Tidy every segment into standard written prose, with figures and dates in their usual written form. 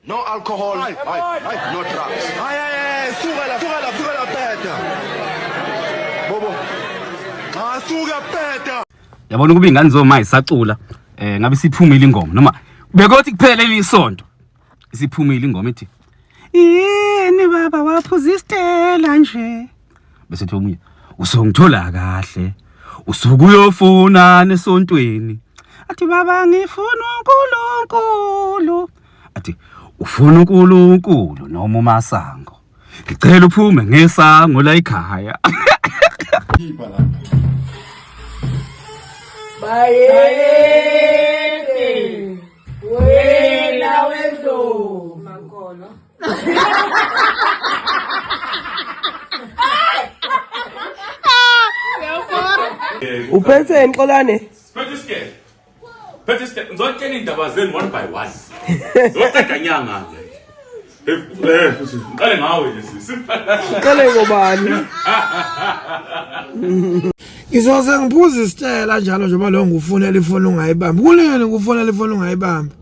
No alcohol, no drugs. Suka peta. Bobo. Suka peta. Yabona ukuba ingane zoma isacula ngabe siphumile ingoma noma bekothi kuphela lelisonto isiphumile ingoma ethi yini baba waphuza istela nje bese thi omunye usongithola kahle usuku uyofuna nesontweni athi baba ngifuna uNkulunkulu athi ufuna uNkulunkulu noma uMasango ngicela uphume ngesango la ekhaya Bayete wena wendlo mankolo Uphethe emxolane Phethe ngizotshela indaba zenu one by one. Zoqeda nyanga ke. Futhi ngiqale ngawe lesi. uqale ngobani Ngizoze ngiphuza isitela njalo njengoba lo ngufunela ifoni ungayibambi. Kuleni ngufunela ifoni ungayibambi.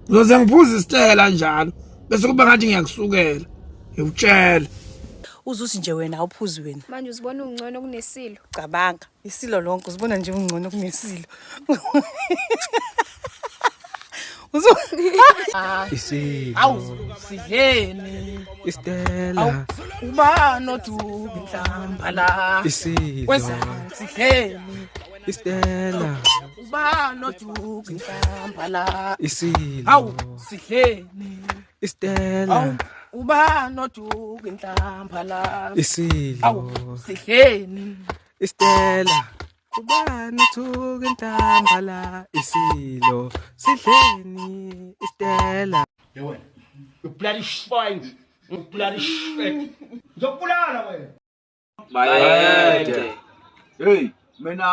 Ngizoze ngiphuza isitela njalo bese kuba ngathi ngiyakusukela. Ngikutshela. Uzuthi nje wena uphuzi wena. Manje uzibona ungcono kunesilo. Cabanga, isilo lonke uzibona nje ungcono kunesilo. isilo Awu sidleni istela uba nodubi inhlamba la. isilo Kwenza sidleni istela uba nodubi inhlamba la. isilo Awu sidleni istela uba nodubi inhlamba la. isilo Awu sidleni istela ubani thuka intamba la isilo sidleni istela You bloody swine. You bloody shit. Ngizokubulala wena. Bayede. Hey, mina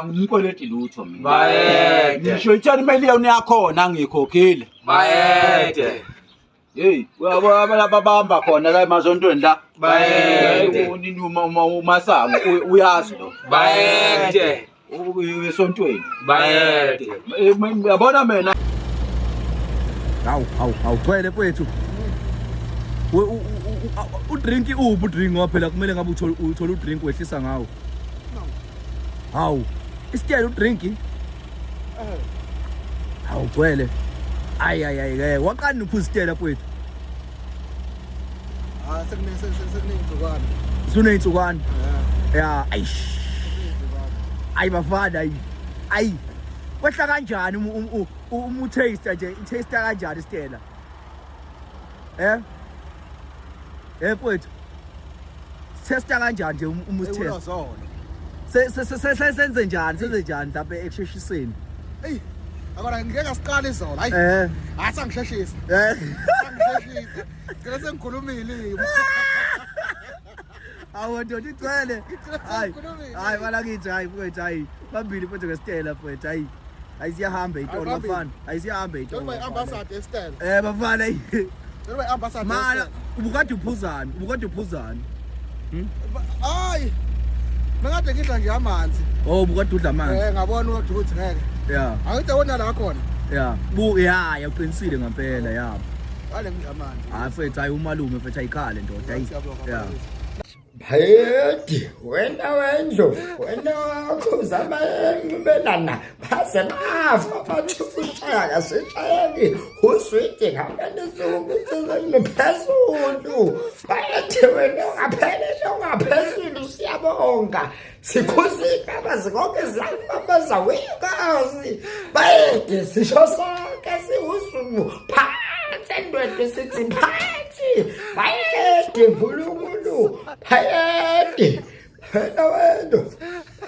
ngimkoleti lutho mina. Bayede. Ngisho itshani imiliyoni yakhona ngikhokhile. Bayede. Hey, babamba khona la emazontweni la. Bayede. Umasango uyazi lo. Bayede. Esontweni. Bayede. Yabona mina. Awucwele mfethu udrink udrink phela kumele ngabe uthola udrink wehlisa ngawo hawu isitiyela udrink awucwele ay waqani uphuza isitiyela mfethu Sekuneyintsukwana. suneyintsukwana ya ayi bafana ayi kwehla kanjani taste nje taste kanjani isitela mfowethu testa kanjani nje umutest senze njani lapha ekusheshiseni Hey, akona ngeke asiqale izolo. Hayi. Asangisheshisa. Asangisheshisa. Ngeke sengikhulumile. awondoda igcwele hayi balakithi hayi mfowethu hayi phambili mfowethu ngesitela mfowethu hayi ayisiyahamba itolo bafana ayisiyahamba itolo Njengoba iambassador estela. bafana Njengoba iambassador. mala ubukade uphuzani Hayi. Ngakade ngidla nje amanzi. oh ubukade udla amanzi Ngabona ukuthi ngeke. ya Angithi wona la khona. ya uqinisile ngempela ya Wale ngidla amanzi. hayi mfowethu hayi umalume mfowethu ayikhale ndoda hayi ya Hayeti, wena wendlo, wena wakho zamayengibelana, phase bafa bathusha kasishayeki, uswiti ngaphandle sokuthi phezulu. Bayethi wena ngaphezulu siyabonga. Sikhusika bazikonke zambambaza wekazi. Bayethi sisho sonke siwusuku phansi ndwethu sithi phansi. Bayethi Nkulunkulu, hayeti. Wena wendlo.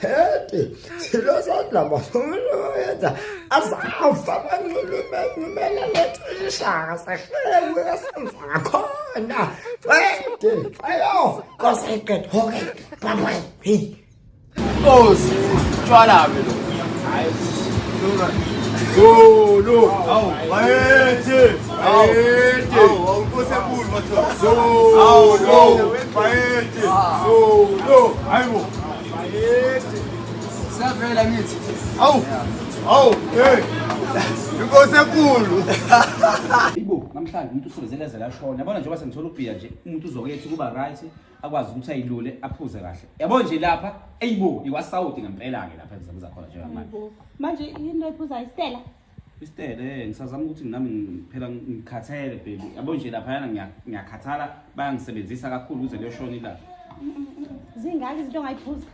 Hayeti. Silosandla masuluyenza. Azafa banxulumela lethishaka sehlewe kasenza khona. Hayeti. Ayo, koseke hoke. Baba. Hey. Nkosi, tshwala lo. Hayi. Zulu. Awu, bayethi. Bayethi. Awu, nkosenkulu mathola. Zulu. Bayethi. Zulu. Hayibo. Bayethi. Savela ngithi. Awu. Awu, hey. Nkosenkulu. ibo namhlanje umuntu usebenzeleze la shona yabona njengoba sengithola ubhiya nje umuntu uzokethi kuba right akwazi ukuthi ayilule aphuze kahle yabo nje lapha eyibo iwasawudi ngempela ke lapha ngizama khona njengamanje manje into ephuza iStella ngisazama ukuthi nami phela ngikhathele baby yabo nje lapha yana ngiyakhathala bayangisebenzisa kakhulu ukuze leyo shoni la zingaki izinto ongayiphuza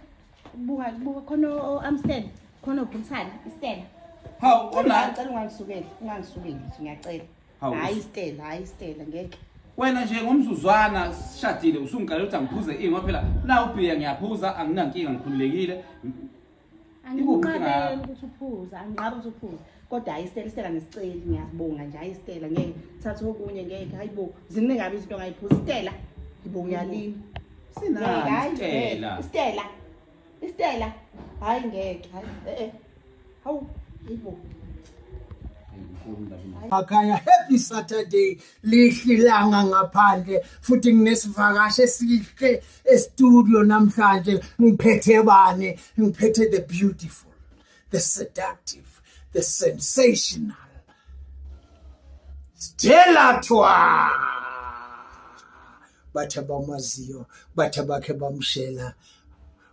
buka khona Amstel khona uphusana iStella hawu online ngicela ungangisukeli ngiyacela hayi iStella ngeke wena nje ngomzuzwana sishadile usungicela ukuthi angiphuze ingwa phela na ubhiya ngiyaphuza anginankinga ngikhululekile angikuqabela ukuthi uphuza angiqaba ukuthi uphuza kodwa hayi iStella ngisicela ngiyabonga nje hayi iStella ngeke thatha okunye ngeke hayibo ziningi ngabe izinto ongayiphuza iStella ngibonga uyalini iStella hayi ngeke hayi hawu yibo Akaya happy Saturday lihlilanga ngaphandle futhi nginesivakashe sihle e-studio namhlanje ngiphethe bane ngiphethe the beautiful the seductive the sensational Stella Twa bathe bamaziyo bathe bakhe bamshela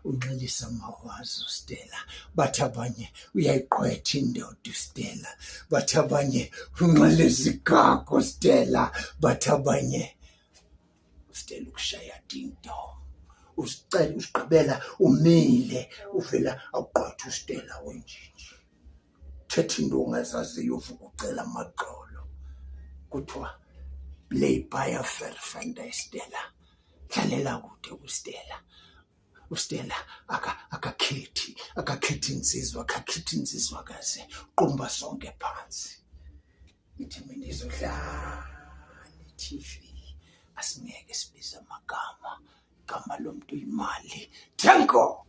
unxelisa mawazi uStella bathi abanye uyayiqwetha indoda uStella bathi abanye unxelisa igago uStella bathi abanye uStella ukushaya ding dong usicela usiqabela umile uvela awuqwetha uStella wenjinji thethi into ongazaziyo uvuka ucela amaqolo kuthiwa play by a fair friend uStella dlalela kude uStella uStella akakhethi insizwa kaze qumba sonke phansi ithi mina izodlala iTV asingeke sibize igama lomuntu imali thanko